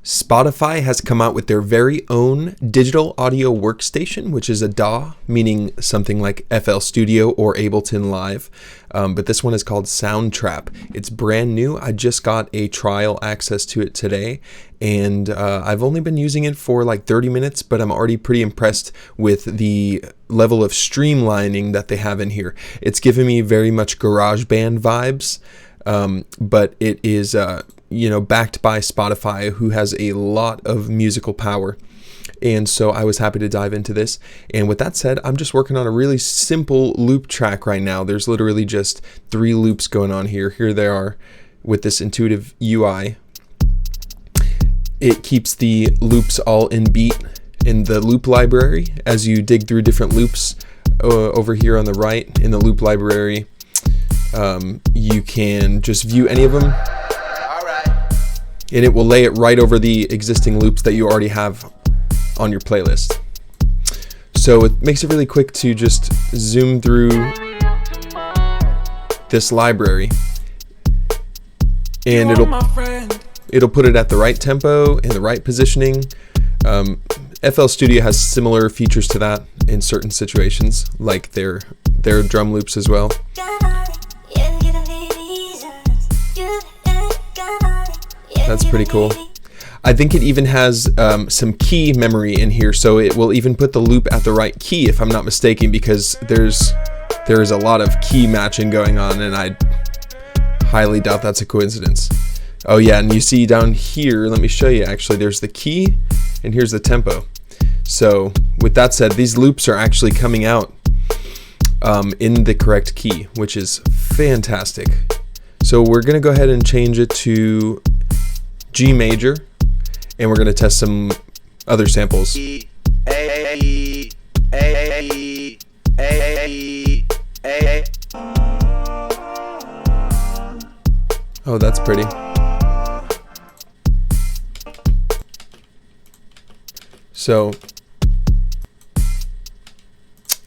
Spotify has come out with their very own digital audio workstation, which is a DAW, meaning something like FL Studio or Ableton Live. But this one is called SOUNDTRAP. It's brand new. I just got a trial access to it today, and I've only been using it for like 30 minutes, but I'm already pretty impressed with the level of streamlining that they have in here. It's giving me very much GarageBand vibes, but it is backed by Spotify, who has a lot of musical power. And so I was happy to dive into this. And with that said, I'm just working on a really simple loop track right now. There's literally just 3 loops going on here. Here they are with this intuitive UI. It keeps the loops all in beat in the loop library. As you dig through different loops over here on the right in the loop library, you can just view any of them. And it will lay it right over the existing loops that you already have on your playlist. So it makes it really quick to just zoom through this library, and it'll put it at the right tempo and the right positioning. FL Studio has similar features to that in certain situations, like their drum loops as well. That's pretty cool. I think it even has some key memory in here, so it will even put the loop at the right key, if I'm not mistaken, because there is a lot of key matching going on, and I highly doubt that's a coincidence. Oh yeah, and you see down here, let me show you actually, there's the key, and here's the tempo. So with that said, these loops are actually coming out in the correct key, which is fantastic. So we're going to go ahead and change it to G major, and we're going to test some other samples. Oh, that's pretty. So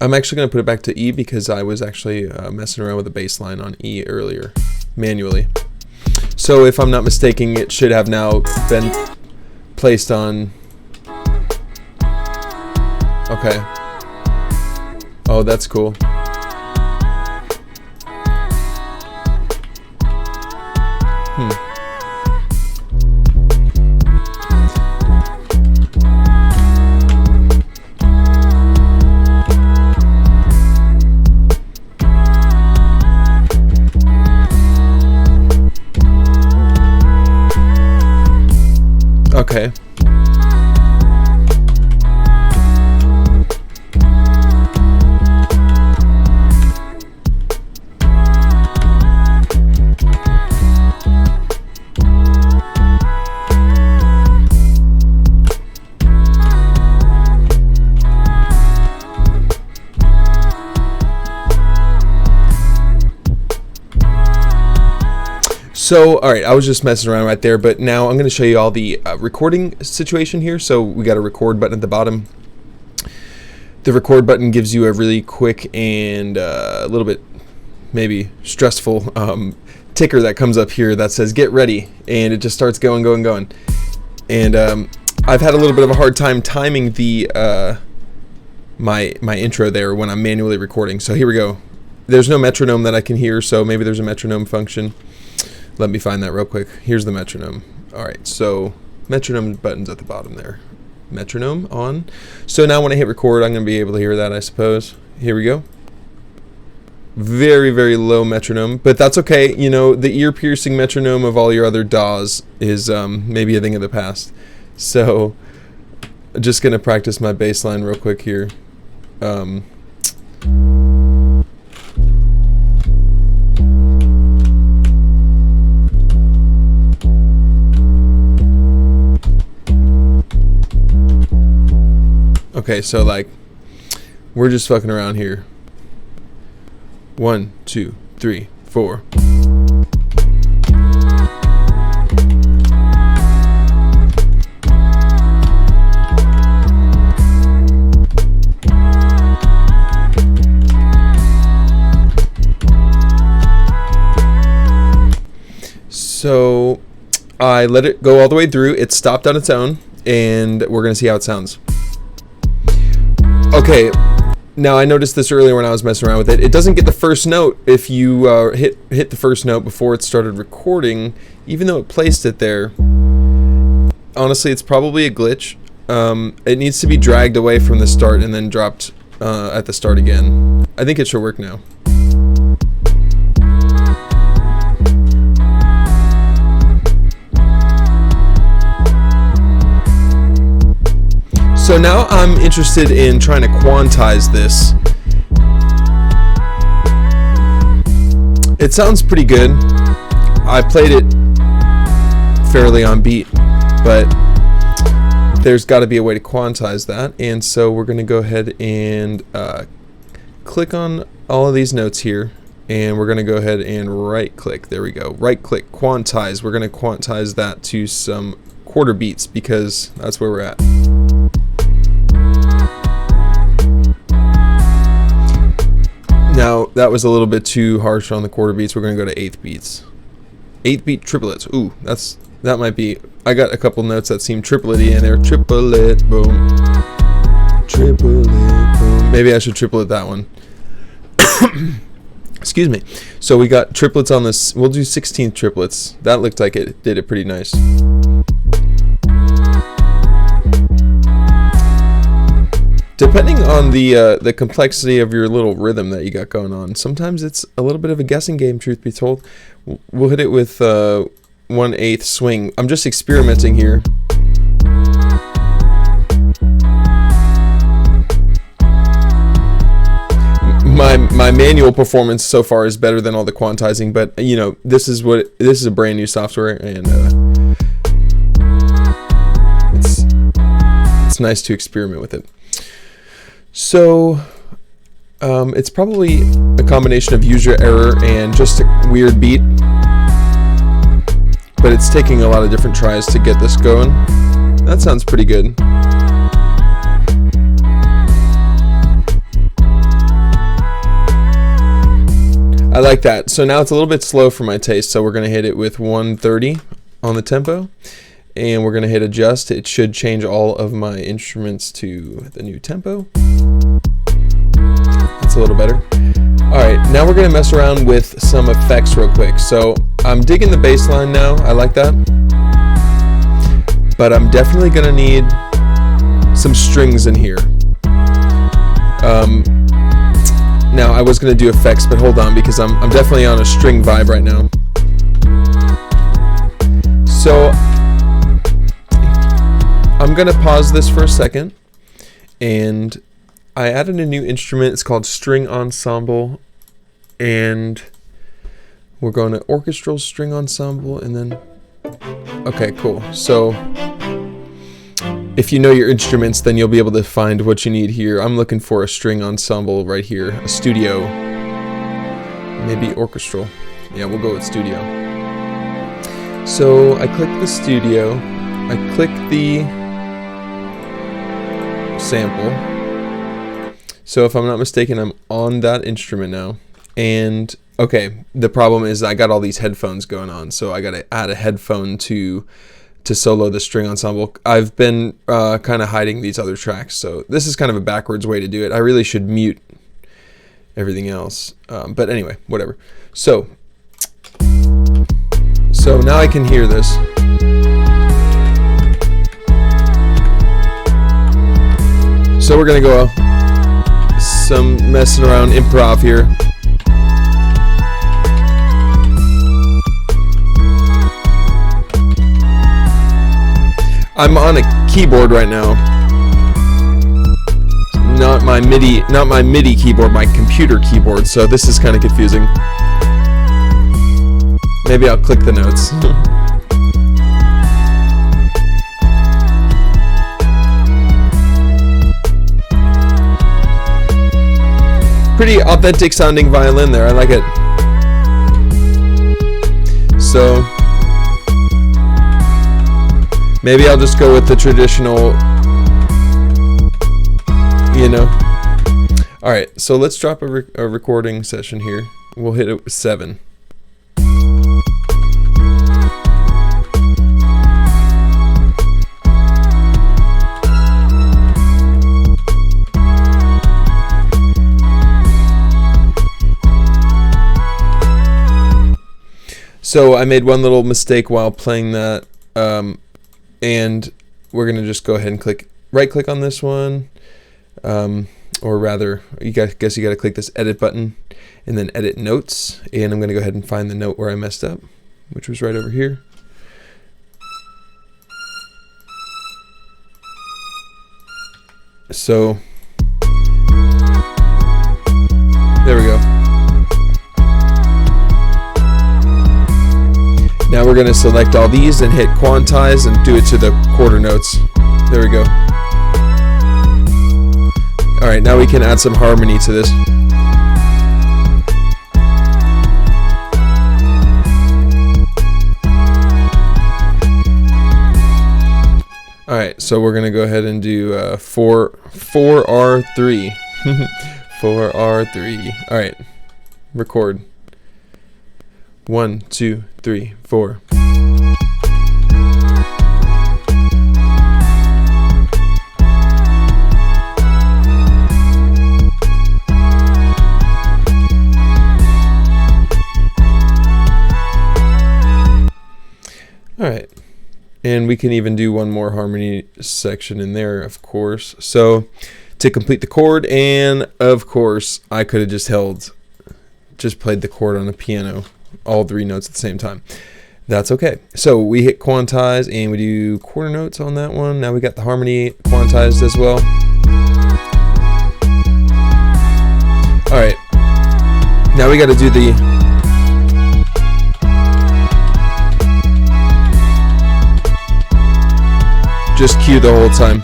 I'm actually going to put it back to E because I was actually messing around with the bass line on E earlier manually. So if I'm not mistaken, it should have now been placed on. Okay. Oh, that's cool. Okay. So, alright, I was just messing around right there, but now I'm going to show you all the recording situation here. So we got a record button at the bottom. The record button gives you a really quick and a little bit maybe stressful ticker that comes up here that says get ready, and it just starts going. And I've had a little bit of a hard time timing the my intro there when I'm manually recording. So here we go. There's no metronome that I can hear, so maybe there's a metronome function. Let me find that real quick. Here's the metronome. Alright, so metronome button's at the bottom there. Metronome on. So now when I hit record, I'm going to be able to hear that, I suppose. Here we go. Very, very low metronome, but that's okay. You know, the ear-piercing metronome of all your other DAWs is maybe a thing of the past. So, just going to practice my bass line real quick here. Okay, so like, we're just fucking around here. 1, 2, 3, 4. So I I let it go all the way through. It stopped on its own, and we're gonna see how it sounds. Okay, now I noticed this earlier when I was messing around with it. It doesn't get the first note if you hit the first note before it started recording, even though it placed it there. Honestly, it's probably a glitch. It needs to be dragged away from the start and then dropped at the start again. I think it should work now. So now I'm interested in trying to quantize this. It sounds pretty good. I played it fairly on beat, but there's got to be a way to quantize that. And so we're going to go ahead and click on all of these notes here, and we're going to go ahead and right click. There we go. Right click, quantize. We're going to quantize that to some quarter beats because that's where we're at. Now, that was a little bit too harsh on the quarter beats. We're going to go to eighth beats. 8-beat triplets. Ooh, that might be... I got a couple notes that seem triplety in there. Triplet, boom. Triplet, boom. Maybe I should triplet that one. Excuse me. So we got triplets on this. We'll do 16th triplets. That looked like it did it pretty nice. Depending on the complexity of your little rhythm that you got going on, sometimes it's a little bit of a guessing game, truth be told. We'll hit it with 1/8 swing. I'm just experimenting here. My manual performance so far is better than all the quantizing, but you know, this is a brand new software, and it's nice to experiment with it. So it's probably a combination of user error and just a weird beat, but it's taking a lot of different tries to get this going. That sounds pretty good. I like that. So now it's a little bit slow for my taste, so we're going to hit it with 130 on the tempo, and we're going to hit adjust. It should change all of my instruments to the new tempo. That's a little better. Alright, now we're going to mess around with some effects real quick. So I'm digging the bass line now. I like that. But I'm definitely going to need some strings in here. Now I was going to do effects, but hold on, because I'm definitely on a string vibe right now. So I'm going to pause this for a second, and I added a new instrument. It's called String Ensemble, and we're going to orchestral string ensemble, and then okay, cool. So if you know your instruments, then you'll be able to find what you need here. I'm looking for a string ensemble right here, a studio, maybe orchestral. Yeah, we'll go with studio. So I click the studio, I click the sample. So if I'm not mistaken, I'm on that instrument now. And okay, the problem is I got all these headphones going on, so I got to add a headphone to solo the string ensemble. I've been kind of hiding these other tracks, so this is kind of a backwards way to do it. I really should mute everything else, but anyway, whatever. So now I can hear this. So we're gonna go some messing around improv here. I'm on a keyboard right now. Not my MIDI keyboard, my computer keyboard, so this is kind of confusing. Maybe I'll click the notes. Pretty authentic sounding violin there, I like it. So maybe I'll just go with the traditional, you know. Alright, so let's drop a recording session here. We'll hit it with 7. So I made one little mistake while playing that, and we're gonna just go ahead and right click on this one, or rather, guess you gotta click this edit button, and then edit notes. And I'm gonna go ahead and find the note where I messed up, which was right over here. So there we go. Now we're going to select all these and hit quantize and do it to the quarter notes. There we go. Alright, now we can add some harmony to this. Alright, so we're going to go ahead and do 4R3. 4R3. Alright, record. 1, 2, 3, 4. Alright, and we can even do one more harmony section in there, of course. So to complete the chord, and of course I could have just played the chord on a piano, all 3 notes at the same time. That's okay. So we hit quantize and we do quarter notes on that one. Now we got the harmony quantized as well. Alright, now we got to do the just cue the whole time.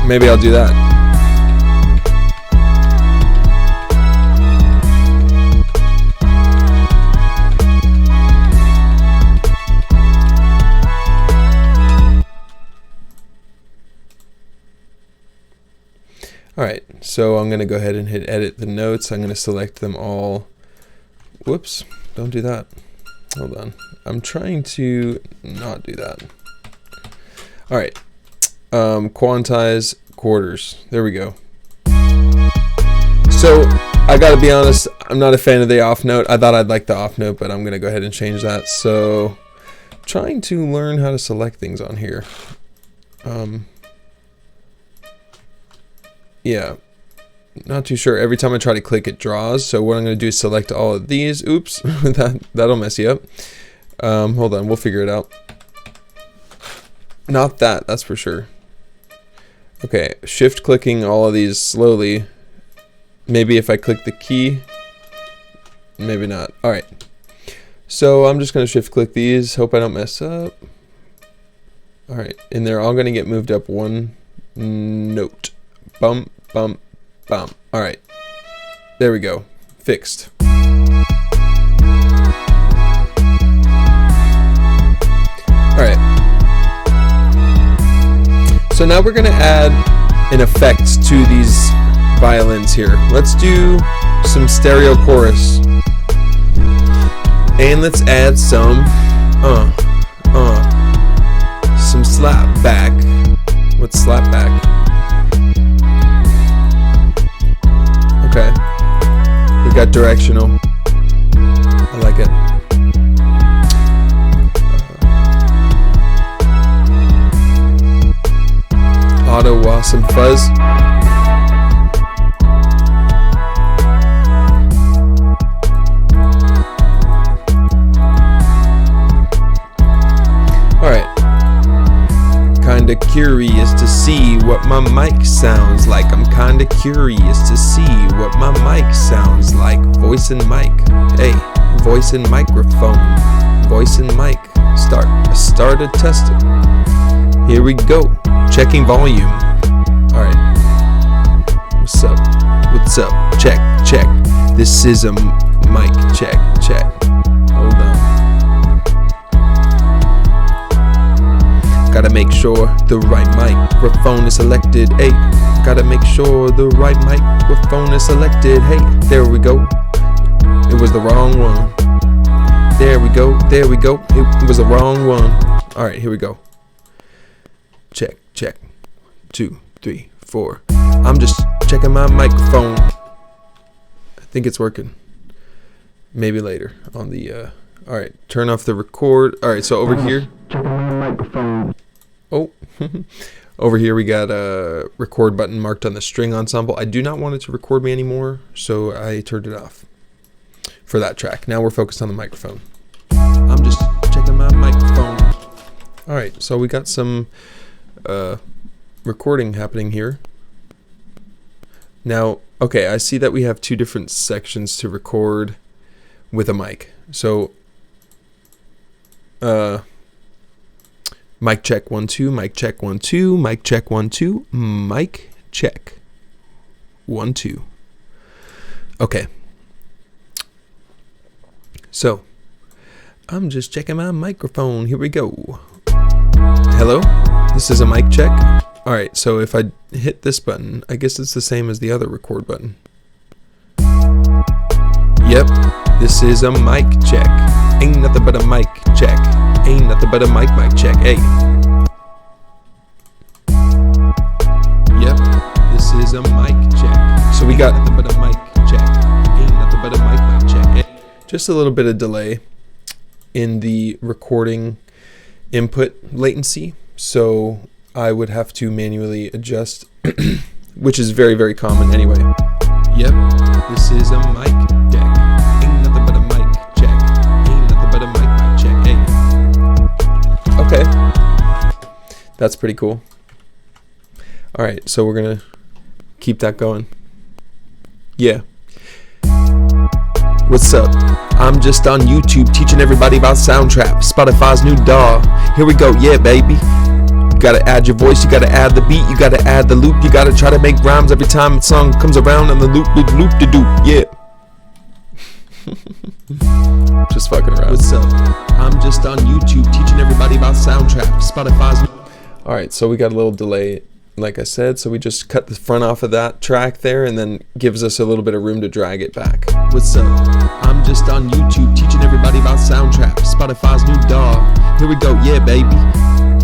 Maybe I'll do that. Alright, so I'm going to go ahead and hit edit the notes. I'm going to select them all. Whoops, don't do that. Hold on. I'm trying to not do that. Alright, quantize quarters. There we go. So I gotta be honest, I'm not a fan of the off note. I thought I'd like the off note, but I'm gonna go ahead and change that. So I'm trying to learn how to select things on here. Yeah, not too sure. Every time I try to click, it draws. So what I'm gonna do is select all of these. Oops, that'll mess you up. Hold on, we'll figure it out. Not that, that's for sure. Okay, shift clicking all of these slowly. Maybe if I click the key, maybe not. Alright, so I'm just going to shift click these. Hope I don't mess up. Alright, and they're all going to get moved up 1 note. Bump, bump, bump. Alright, there we go. Fixed. Alright. So now we're going to add an effect to these violins here. Let's do some stereo chorus. And let's add some slap back. What's slap back? Okay. We got directional. I like it. Auto some fuzz. Alright. Kinda curious to see what my mic sounds like. I'm kinda curious to see what my mic sounds like. Voice and mic. Hey, voice and microphone. Voice and mic. Started testing. Here we go. Checking volume. Alright. What's up? What's up? Check, check. This is a mic. Check, check. Hold on. Gotta make sure the right microphone is selected. Hey, gotta make sure the right microphone is selected. Hey, there we go. It was the wrong one. There we go. There we go. It was the wrong one. Alright, here we go. Check, check. 2, 3, 4. I'm just checking my microphone. think it's working. Maybe later on the all right, turn off the record. All right, so over here, oh over here we got a record button marked on the string ensemble. I do not want it to record me anymore, so I turned it off for that track. Now we're focused on the microphone. I'm just checking my microphone. All right, so we got some recording happening here. Now, okay, I see that we have two different sections to record with a mic. So, mic check 1 2, mic check 1 2, mic check 1 2, mic check 1 2. Okay. So, I'm just checking my microphone. Here we go. Hello? This is a mic check. All right, so if I hit this button, I guess it's the same as the other record button. Yep, this is a mic check. Ain't nothing but a mic check. Ain't nothing but a mic check. Hey. Yep, this is a mic check. So we got nothing but a mic check. Ain't nothing but a mic check. Hey. Just a little bit of delay in the recording input latency. So I would have to manually adjust, which is very, very common anyway. Yep, this is a mic check. Ain't nothing but a mic check. Ain't nothing but a mic check. Hey. Okay. That's pretty cool. All right, so we're going to keep that going. Yeah. What's up? I'm just on YouTube teaching everybody about SOUNDTRAP, Spotify's new DAW. Here we go. Yeah, baby. You gotta add your voice, you gotta add the beat, you gotta add the loop, you gotta try to make rhymes every time a song comes around on the loop de doop, yeah. Just fucking around. What's up? I'm just on YouTube teaching everybody about SOUNDTRAP, Spotify's. Alright, so we got a little delay, like I said, so we just cut the front off of that track there and then gives us a little bit of room to drag it back. What's up? I'm just on YouTube teaching everybody about SOUNDTRAP, Spotify's new DAW. Here we go, yeah, baby.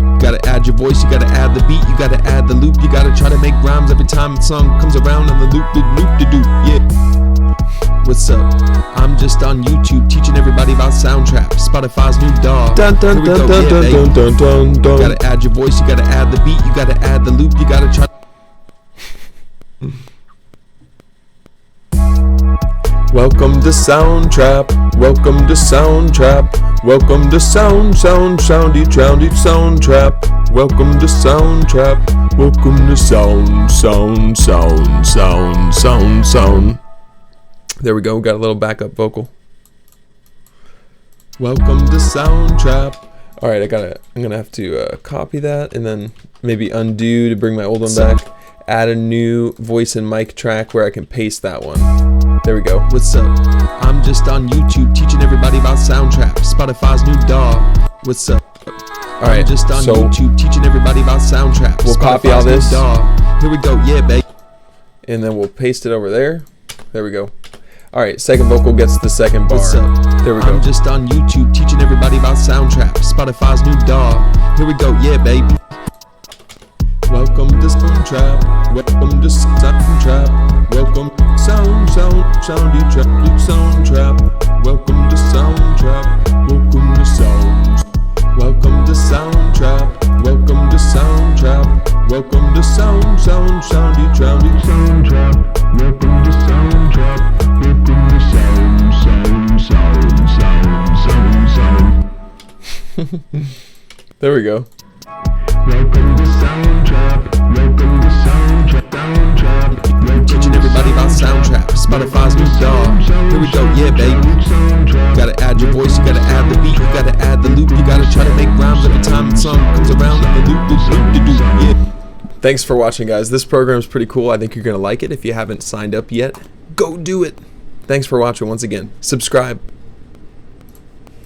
You gotta add your voice, you gotta add the beat, you gotta add the loop, you gotta try to make rhymes every time a song comes around on the loop de doop, yeah. What's up? I'm just on YouTube teaching everybody about SOUNDTRAP, Spotify's new DAW. Dun dun dun dun dun dun dun dun. You gotta add your voice, you gotta add the beat, you gotta add the loop, you gotta try. Welcome to SOUNDTRAP. Welcome to SOUNDTRAP. Welcome to soundy SOUNDTRAP. Welcome to SOUNDTRAP. Welcome to sound. There we go. Got a little backup vocal. Welcome to SOUNDTRAP. All right, I'm gonna have to copy that and then maybe undo to bring my old one back. Add a new voice and mic track where I can paste that one. There we go. What's up? I'm just on YouTube teaching everybody about SOUNDTRAP, Spotify's new DAW. What's up? All right, just on YouTube teaching everybody about SOUNDTRAP. We'll copy all this. Here we go, yeah, babe. And then we'll paste it over there. There we go. All right, second vocal gets the second bar. What's up? There we go. I'm just on YouTube teaching everybody about SOUNDTRAP, Spotify's new DAW. Here we go, yeah, baby. Welcome to SOUNDTRAP. Welcome to SOUNDTRAP. Welcome to SOUNDTRAP. Welcome to SOUNDTRAP. Welcome to sounds. Welcome to SOUNDTRAP. Welcome to SOUNDTRAP. Welcome to soundy SOUNDTRAP. Welcome to SOUNDTRAP. Welcome to sound. There we go. Welcome to SOUNDTRAP. Welcome to SOUNDTRAP. Teaching everybody about SOUNDTRAP, Spotify's new DAW. Here we go, yeah, baby. You gotta add your voice, you gotta add the beat, you gotta add the loop, you gotta try to make rhymes every time the song comes around on the loop de doop, yeah. Thanks for watching, guys. This program is pretty cool. I think you're gonna like it. If you haven't signed up yet, go do it. Thanks for watching once again. Subscribe.